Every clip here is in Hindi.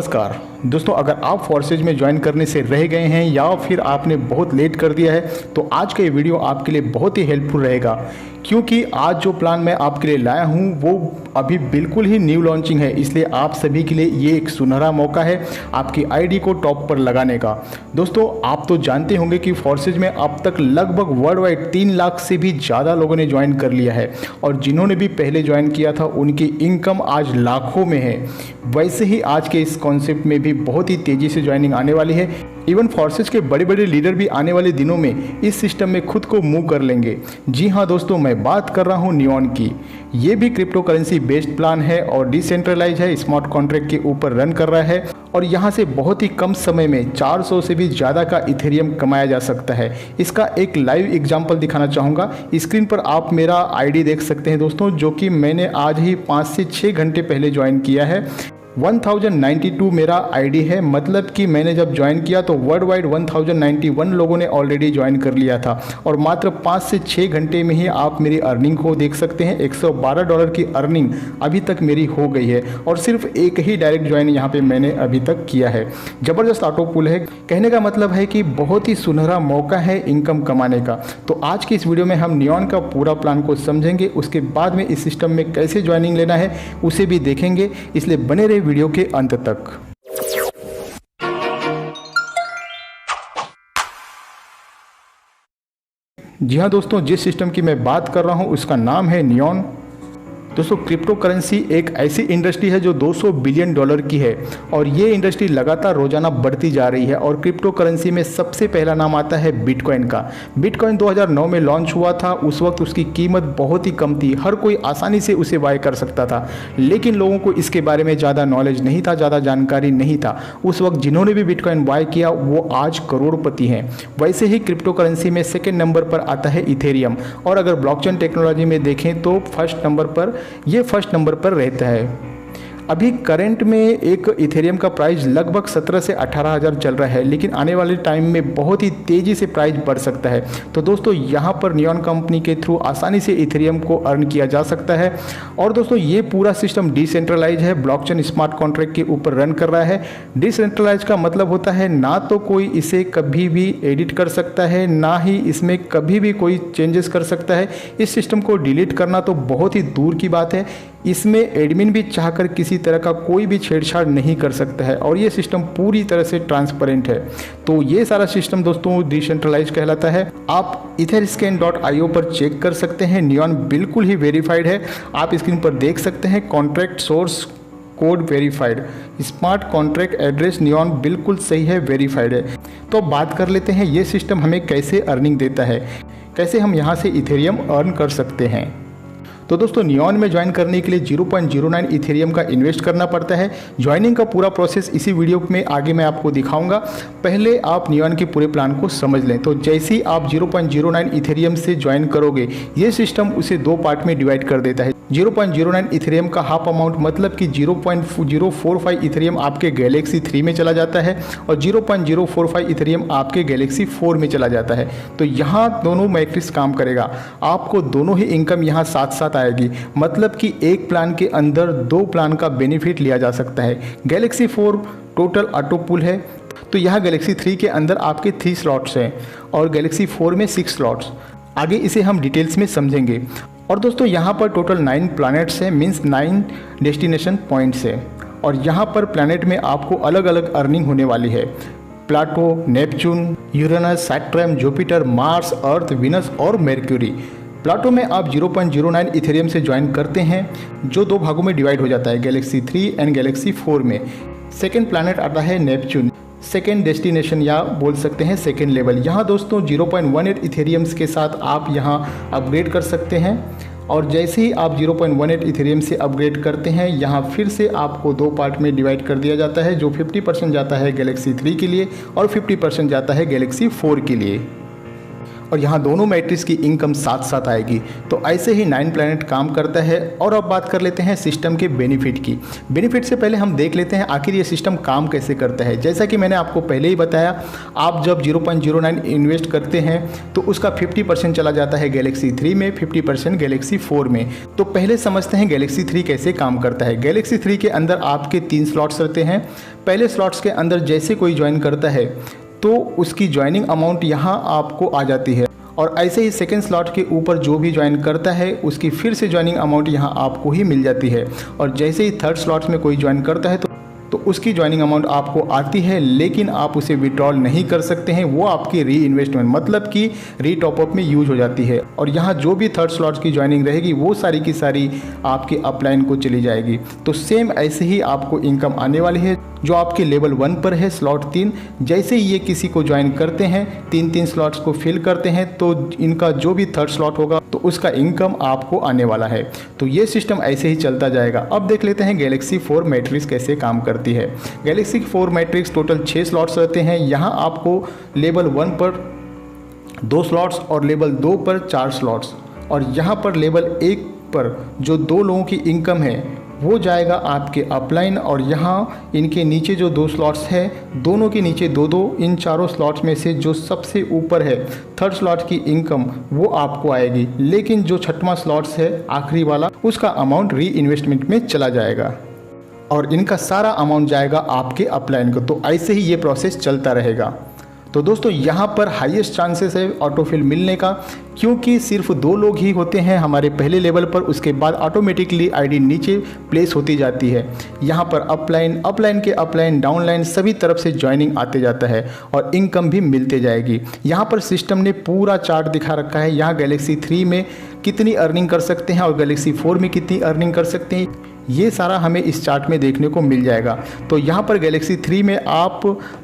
नमस्कार दोस्तों, अगर आप फोर्सेज में ज्वाइन करने से रह गए हैं या फिर आपने बहुत लेट कर दिया है तो आज का ये वीडियो आपके लिए बहुत ही हेल्पफुल रहेगा, क्योंकि आज जो प्लान मैं आपके लिए लाया हूँ वो अभी बिल्कुल ही न्यू लॉन्चिंग है। इसलिए आप सभी के लिए ये एक सुनहरा मौका है आपकी आईडी को टॉप पर लगाने का। दोस्तों, आप तो जानते होंगे कि फोर्सेज में अब तक लगभग वर्ल्ड वाइड 3 लाख से भी ज़्यादा लोगों ने ज्वाइन कर लिया है और जिन्होंने भी पहले ज्वाइन किया था उनकी इनकम आज लाखों में है। वैसे ही आज के इस कॉन्सेप्ट में भी बहुत ही तेज़ी से ज्वाइनिंग आने वाली है। इवन फोर्सेज के बड़े बड़े लीडर भी आने वाले दिनों में इस सिस्टम में खुद को मूव कर लेंगे। जी हाँ दोस्तों, मैं बात कर रहा हूँ नियॉन की। ये भी क्रिप्टो करेंसी बेस्ड प्लान है और डिसेंट्रलाइज है, स्मार्ट कॉन्ट्रैक्ट के ऊपर रन कर रहा है और यहाँ से बहुत ही कम समय में 400 से भी ज़्यादा का इथेरियम कमाया जा सकता है। इसका एक लाइव एग्जांपल दिखाना चाहूँगा। स्क्रीन पर आप मेरा आईडी देख सकते हैं दोस्तों, जो कि मैंने आज ही 5 से 6 घंटे पहले ज्वाइन किया है। 1092 मेरा आईडी है, मतलब कि मैंने जब ज्वाइन किया तो वर्ल्ड वाइड 1091 लोगों ने ऑलरेडी ज्वाइन कर लिया था और मात्र 5 से 6 घंटे में ही आप मेरी अर्निंग को देख सकते हैं। $112 की अर्निंग अभी तक मेरी हो गई है और सिर्फ एक ही डायरेक्ट ज्वाइन यहाँ पे मैंने अभी तक किया है। ज़बरदस्त ऑटो पुल है। कहने का मतलब है कि बहुत ही सुनहरा मौका है इनकम कमाने का। तो आज की इस वीडियो में हम नियॉन का पूरा प्लान को समझेंगे, उसके बाद में इस सिस्टम में कैसे ज्वाइनिंग लेना है उसे भी देखेंगे, इसलिए बने रहे वीडियो के अंत तक। जी हाँ दोस्तों, जिस सिस्टम की मैं बात कर रहा हूँ उसका नाम है नियॉन। दोस्तों, क्रिप्टो करेंसी एक ऐसी इंडस्ट्री है जो $200 बिलियन की है और ये इंडस्ट्री लगातार रोजाना बढ़ती जा रही है और क्रिप्टो करेंसी में सबसे पहला नाम आता है बिटकॉइन का। बिटकॉइन 2009 में लॉन्च हुआ था। उस वक्त उसकी कीमत बहुत ही कम थी, हर कोई आसानी से उसे बाय कर सकता था, लेकिन लोगों को इसके बारे में ज़्यादा नॉलेज नहीं था, ज़्यादा जानकारी नहीं था। उस वक्त जिन्होंने भी बिटकॉइन बाय किया वो आज करोड़पति हैं। वैसे ही क्रिप्टो करेंसी में सेकेंड नंबर पर आता है इथेरियम और अगर ब्लॉकचेन टेक्नोलॉजी में देखें तो फर्स्ट नंबर पर रहता है। अभी करंट में एक इथेरियम का प्राइस लगभग 17 से 18 हज़ार चल रहा है, लेकिन आने वाले टाइम में बहुत ही तेज़ी से प्राइस बढ़ सकता है। तो दोस्तों, यहाँ पर नियॉन कंपनी के थ्रू आसानी से इथेरियम को अर्न किया जा सकता है। और दोस्तों, ये पूरा सिस्टम डिसेंट्रलाइज है, ब्लॉकचेन स्मार्ट कॉन्ट्रैक्ट के ऊपर रन कर रहा है। डिसेंट्रलाइज का मतलब होता है ना तो कोई इसे कभी भी एडिट कर सकता है, ना ही इसमें कभी भी कोई चेंजेस कर सकता है। इस सिस्टम को डिलीट करना तो बहुत ही दूर की बात है। इसमें एडमिन भी चाहकर किसी तरह का कोई भी छेड़छाड़ नहीं कर सकता है और ये सिस्टम पूरी तरह से ट्रांसपेरेंट है। तो ये सारा सिस्टम दोस्तों डिसेंट्रलाइज कहलाता है। आप etherscan.io पर चेक कर सकते हैं। नियॉन बिल्कुल ही वेरीफाइड है। आप स्क्रीन पर देख सकते हैं contract source code verified, smart contract address neon बिल्कुल सही है, वेरीफाइड है। तो बात कर लेते हैं ये सिस्टम हमें कैसे अर्निंग देता है, कैसे हम यहाँ से इथेरियम अर्न कर सकते हैं। तो दोस्तों, नियॉन में ज्वाइन करने के लिए 0.09 इथेरियम का इन्वेस्ट करना पड़ता है। ज्वाइनिंग का पूरा प्रोसेस इसी वीडियो में आगे मैं आपको दिखाऊंगा। पहले आप नियॉन के पूरे प्लान को समझ लें। तो जैसे ही आप 0.09 इथेरियम से ज्वाइन करोगे, ये सिस्टम उसे 2 पार्ट में डिवाइड कर देता है। 0.09 इथेरियम का हाफ अमाउंट मतलब कि 0.045 इथेरियम आपके गैलेक्सी 3 में चला जाता है और 0.045 इथेरियम आपके गैलेक्सी 4 में चला जाता है। तो यहाँ दोनों मैट्रिक्स काम करेगा, आपको दोनों ही इनकम यहाँ साथ साथ आएगी। मतलब कि एक प्लान के अंदर 2 प्लान का बेनिफिट लिया जा सकता है। गैलेक्सी 4 टोटल ऑटो पुल है, तो यहाँ गैलेक्सी 3 के अंदर आपके 3 स्लॉट्स हैं और गैलेक्सी 4 में 6 स्लॉट्स। आगे इसे हम डिटेल्स में समझेंगे। और दोस्तों, यहाँ पर टोटल 9 प्लैनेट्स हैं, मीन्स 9 डेस्टिनेशन पॉइंट्स हैं और यहाँ पर प्लैनेट में आपको अलग अलग अर्निंग होने वाली है। Pluto, Neptune, Uranus, Saturn, Jupiter, Mars, Earth, Venus और मर्क्यूरी। प्लाटो में आप 0.09 इथेरियम से ज्वाइन करते हैं, जो 2 भागों में डिवाइड हो जाता है, गैलेक्सी 3 एंड गैलेक्सी 4 में। सेकेंड प्लैनेट आता है नेपच्यून, सेकेंड डेस्टिनेशन या बोल सकते हैं सेकेंड लेवल। यहाँ दोस्तों 0.18 इथेरियम्स के साथ आप यहाँ अपग्रेड कर सकते हैं और जैसे ही आप 0.18 इथेरियम से अपग्रेड करते हैं, यहाँ फिर से आपको 2 पार्ट में डिवाइड कर दिया जाता है, जो 50% जाता है गैलेक्सी 3 के लिए और 50% जाता है गैलेक्सी 4 के लिए। और यहाँ दोनों मैट्रिक्स की इनकम साथ साथ आएगी। तो ऐसे ही 9 प्लैनेट काम करता है। और अब बात कर लेते हैं सिस्टम के बेनिफिट की। बेनिफिट से पहले हम देख लेते हैं आखिर ये सिस्टम काम कैसे करता है। जैसा कि मैंने आपको पहले ही बताया, आप जब 0.09 इन्वेस्ट करते हैं तो उसका 50% चला जाता है गैलेक्सी 3 में, 50% गैलेक्सी 4 में। तो पहले समझते हैं गैलेक्सी 3 कैसे काम करता है। गैलेक्सी 3 के अंदर आपके 3 स्लॉट्स रहते हैं। पहले स्लॉट्स के अंदर जैसे कोई ज्वाइन करता है तो उसकी ज्वाइनिंग अमाउंट यहाँ आपको आ जाती है, और ऐसे ही सेकेंड स्लॉट के ऊपर जो भी ज्वाइन करता है उसकी फिर से ज्वाइनिंग अमाउंट यहाँ आपको ही मिल जाती है। और जैसे ही थर्ड स्लॉट्स में कोई ज्वाइन करता है तो उसकी ज्वाइनिंग अमाउंट आपको आती है, लेकिन आप उसे विड्रॉल नहीं कर सकते हैं। वो आपकी री इन्वेस्टमेंट मतलब कि री टॉपअप में यूज हो जाती है। और यहाँ जो भी थर्ड स्लॉट्स की ज्वाइनिंग रहेगी वो सारी की सारी आपके अपलाइन को चली जाएगी। तो सेम ऐसे ही आपको इनकम आने वाली है जो आपके लेवल 1 पर है, स्लॉट 3। जैसे ही ये किसी को ज्वाइन करते हैं, 3 स्लॉट्स को फिल करते हैं, तो इनका जो भी थर्ड स्लॉट होगा तो उसका इनकम आपको आने वाला है। तो ये सिस्टम ऐसे ही चलता जाएगा। अब देख लेते हैं गैलेक्सी 4 मैट्रिक्स कैसे काम करती है। गैलेक्सी 4 मैट्रिक्स टोटल 6 स्लॉट्स रहते हैं। यहाँ आपको लेवल 1 पर 2 स्लॉट्स और लेवल 2 पर 4 स्लॉट्स, और यहाँ पर लेवल 1 पर जो 2 लोगों की इनकम है वो जाएगा आपके अपलाइन। और यहाँ इनके नीचे जो 2 स्लॉट्स हैं, दोनों के नीचे 2-2, इन चारों स्लॉट्स में से जो सबसे ऊपर है थर्ड स्लॉट की इनकम वो आपको आएगी, लेकिन जो छठवां स्लॉट्स है आखिरी वाला उसका अमाउंट री इन्वेस्टमेंट में चला जाएगा और इनका सारा अमाउंट जाएगा आपके अपलाइन को। तो ऐसे ही ये प्रोसेस चलता रहेगा। तो दोस्तों यहाँ पर हाईएस्ट चांसेस है ऑटोफिल मिलने का, क्योंकि सिर्फ 2 लोग ही होते हैं हमारे पहले लेवल पर। उसके बाद ऑटोमेटिकली आईडी नीचे प्लेस होती जाती है। यहाँ पर अपलाइन के अपलाइन डाउनलाइन सभी तरफ से ज्वाइनिंग आते जाता है और इनकम भी मिलते जाएगी। यहाँ पर सिस्टम ने पूरा चार्ट दिखा रखा है। यहाँ गैलेक्सी 3 में कितनी अर्निंग कर सकते हैं और गैलेक्सी 4 में कितनी अर्निंग कर सकते हैं, ये सारा हमें इस चार्ट में देखने को मिल जाएगा। तो यहाँ पर गैलेक्सी 3 में आप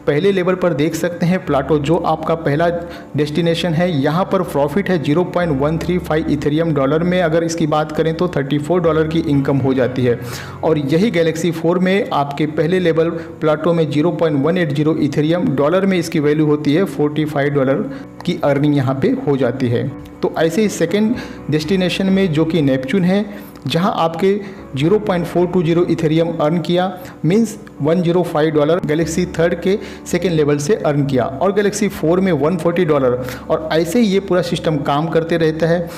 पहले लेवल पर देख सकते हैं प्लाटो, जो आपका पहला डेस्टिनेशन है। यहाँ पर प्रॉफिट है 0.135 इथेरियम डॉलर में। अगर इसकी बात करें तो $34 की इनकम हो जाती है। और यही गैलेक्सी 4 में आपके पहले लेवल प्लाटो में 0.180 इथेरियम डॉलर में इसकी वैल्यू होती है, $45 की अर्निंग यहाँ पे हो जाती है। तो ऐसे ही सेकेंड डेस्टिनेशन में जो कि नेपच्यून है, जहां आपके 0.420 इथेरियम अर्न किया, मींस $105 गैलेक्सी 3 के सेकेंड लेवल से अर्न किया, और गैलेक्सी 4 में $140। और ऐसे ही ये पूरा सिस्टम काम करते रहता है,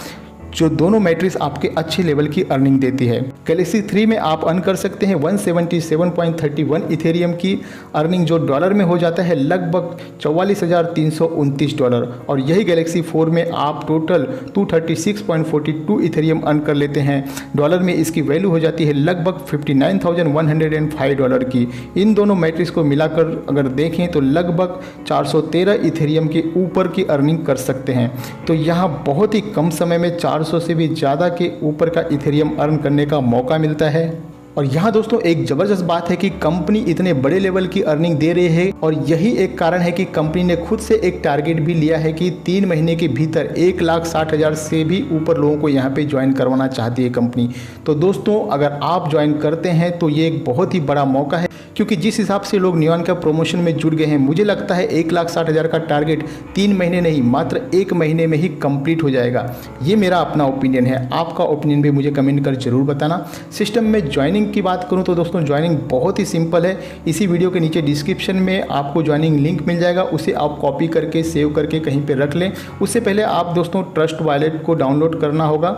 जो दोनों मैट्रिक्स आपके अच्छे लेवल की अर्निंग देती है। गैलेक्सी 3 में आप अर्न कर सकते हैं 177.31 इथेरियम की अर्निंग, जो डॉलर में हो जाता है लगभग $44,329। और यही गैलेक्सी 4 में आप टोटल 236.42 इथेरियम अर्न कर लेते हैं। डॉलर में इसकी वैल्यू हो जाती है लगभग $59,105 की। इन दोनों मैट्रिक्स को मिलाकर अगर देखें तो लगभग 413 इथेरियम के ऊपर की अर्निंग कर सकते हैं। तो यहाँ बहुत ही कम समय में 400 से भी ज़्यादा के ऊपर का इथेरियम अर्न करने का मौका मिलता है। और यहाँ दोस्तों एक ज़बरदस्त बात है कि कंपनी इतने बड़े लेवल की अर्निंग दे रही है, और यही एक कारण है कि कंपनी ने खुद से एक टारगेट भी लिया है कि 3 महीने के भीतर 1,60,000 से भी ऊपर लोगों को यहाँ पे ज्वाइन करवाना चाहती है कंपनी। तो दोस्तों अगर आप ज्वाइन करते हैं तो ये एक बहुत ही बड़ा मौका है, क्योंकि जिस हिसाब से लोग नियॉन का प्रमोशन में जुड़ गए हैं, मुझे लगता है 1,60,000 का टारगेट 3 महीने नहीं, मात्र 1 महीने में ही कंप्लीट हो जाएगा। ये मेरा अपना ओपिनियन है, आपका ओपिनियन भी मुझे कमेंट कर जरूर बताना। सिस्टम में ज्वाइनिंग की बात करूं तो दोस्तों ज्वाइनिंग बहुत ही सिंपल है। इसी वीडियो के नीचे डिस्क्रिप्शन में आपको ज्वाइनिंग लिंक मिल जाएगा, उसे आप कॉपी करके सेव करके कहीं पे रख लें। उससे पहले आप दोस्तों ट्रस्ट वॉलेट को डाउनलोड करना होगा,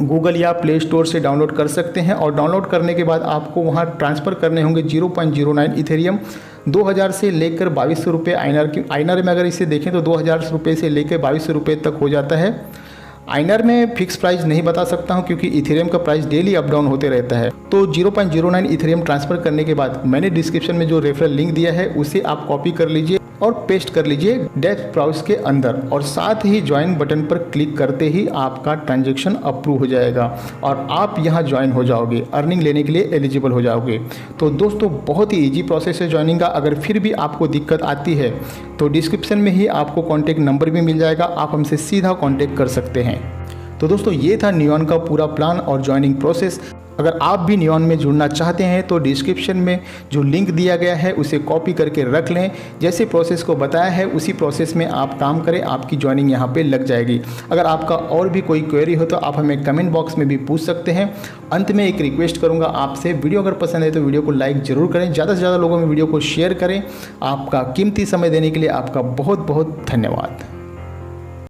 गूगल या प्ले स्टोर से डाउनलोड कर सकते हैं। और डाउनलोड करने के बाद आपको वहां ट्रांसफ़र करने होंगे 0.09 इथेरियम। 2000 से लेकर 2200 रुपये आइनर में अगर इसे देखें तो 2000 रुपये से लेकर 2200 रुपये तक हो जाता है। आइनर में फिक्स प्राइस नहीं बता सकता हूं, क्योंकि इथेरियम का प्राइस डेली अप डाउन होते रहता है। तो 0.09 इथेरियम ट्रांसफ़र करने के बाद मैंने डिस्क्रिप्शन में जो रेफरल लिंक दिया है उसे आप कॉपी कर लीजिए और पेस्ट कर लीजिए डेस्क ब्राउज के अंदर, और साथ ही ज्वाइन बटन पर क्लिक करते ही आपका ट्रांजैक्शन अप्रूव हो जाएगा और आप यहां ज्वाइन हो जाओगे, अर्निंग लेने के लिए एलिजिबल हो जाओगे। तो दोस्तों बहुत ही इजी प्रोसेस है ज्वाइनिंग का। अगर फिर भी आपको दिक्कत आती है तो डिस्क्रिप्शन में ही आपको कॉन्टैक्ट नंबर भी मिल जाएगा, आप हमसे सीधा कॉन्टैक्ट कर सकते हैं। तो दोस्तों ये था नियॉन का पूरा प्लान और ज्वाइनिंग प्रोसेस। अगर आप भी नियॉन में जुड़ना चाहते हैं तो डिस्क्रिप्शन में जो लिंक दिया गया है उसे कॉपी करके रख लें। जैसे प्रोसेस को बताया है उसी प्रोसेस में आप काम करें, आपकी ज्वाइनिंग यहाँ पे लग जाएगी। अगर आपका और भी कोई क्वेरी हो तो आप हमें कमेंट बॉक्स में भी पूछ सकते हैं। अंत में एक रिक्वेस्ट करूँगा आपसे, वीडियो अगर पसंद है तो वीडियो को लाइक ज़रूर करें, ज़्यादा से ज़्यादा लोगों में वीडियो को शेयर करें। आपका कीमती समय देने के लिए आपका बहुत बहुत धन्यवाद।